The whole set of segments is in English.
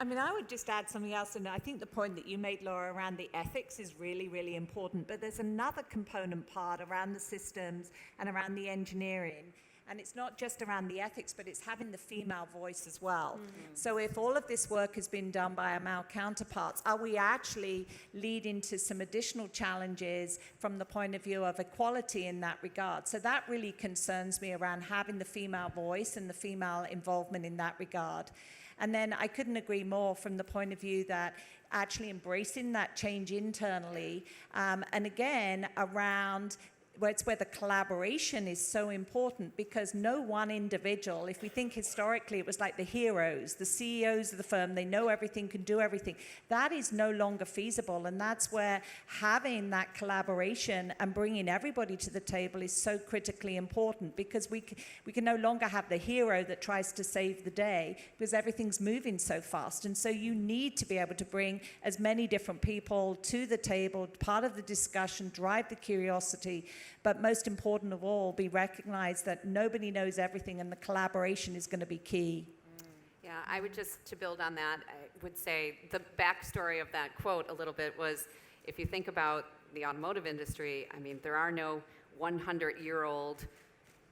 I mean, I would just add something else, and I think the point that you made, Laura, around the ethics is really, really important, but there's another component part around the systems and around the engineering. And it's not just around the ethics, but it's having the female voice as well. Mm-hmm. So if all of this work has been done by our male counterparts, are we actually leading to some additional challenges from the point of view of equality in that regard? So that really concerns me around having the female voice and the female involvement in that regard. And then I couldn't agree more from the point of view that actually embracing that change internally, and again, around where the collaboration is so important, because no one individual, if we think historically, it was like the heroes, the CEOs of the firm, they know everything, can do everything. That is no longer feasible, and that's where having that collaboration and bringing everybody to the table is so critically important, because we can no longer have the hero that tries to save the day, because everything's moving so fast. And so you need to be able to bring as many different people to the table, part of the discussion, drive the curiosity, but most important of all, be recognized that nobody knows everything and the collaboration is going to be key. Yeah, I would just, to build on that, I would say the backstory of that quote a little bit was, if you think about the automotive industry, I mean, there are no 100-year-old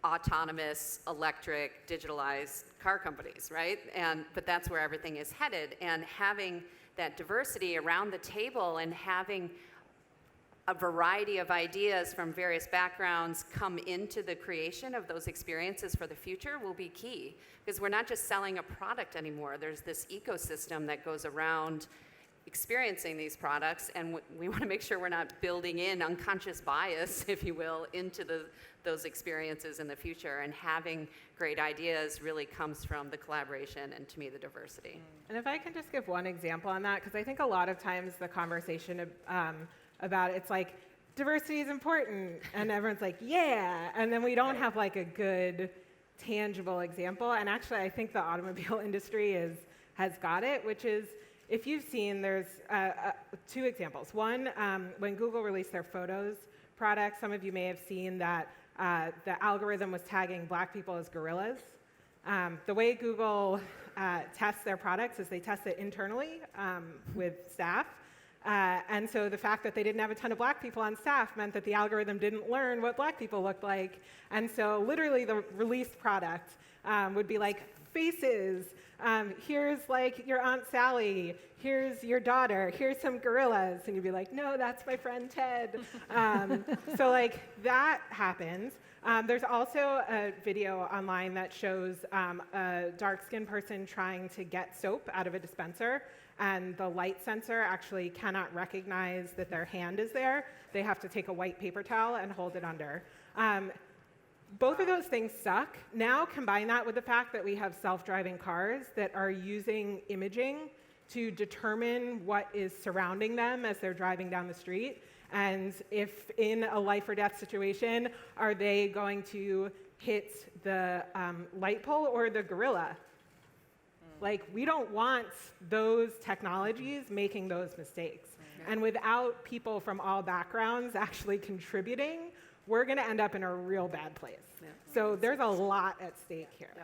autonomous, electric, digitalized car companies, right? But that's where everything is headed. And having that diversity around the table and having a variety of ideas from various backgrounds come into the creation of those experiences for the future will be key, because we're not just selling a product anymore. There's this ecosystem that goes around experiencing these products, and we want to make sure we're not building in unconscious bias, if you will, into those experiences in the future. And having great ideas really comes from the collaboration and, to me, the diversity. And if I can just give one example on that, because I think a lot of times the conversation about it's like, diversity is important, and everyone's like, yeah, and then we don't have like a good tangible example. And actually, I think the automobile industry has got it, which is, if you've seen, there's two examples. One, when Google released their Photos product, some of you may have seen that the algorithm was tagging Black people as gorillas. The way Google tests their products is they test it internally with staff. And so the fact that they didn't have a ton of Black people on staff meant that the algorithm didn't learn what Black people looked like. And so literally the released product would be like, faces, here's like your Aunt Sally, here's your daughter, here's some gorillas. And you'd be like, no, that's my friend Ted. So like that happens. There's also a video online that shows a dark-skinned person trying to get soap out of a dispenser, and the light sensor actually cannot recognize that their hand is there. They have to take a white paper towel and hold it under. Both of those things suck. Now combine that with the fact that we have self-driving cars that are using imaging to determine what is surrounding them as they're driving down the street. And if in a life or death situation, are they going to hit the light pole or the gorilla? Like, we don't want those technologies making those mistakes. And without people from all backgrounds actually contributing, we're going to end up in a real bad place. So there's a lot at stake here.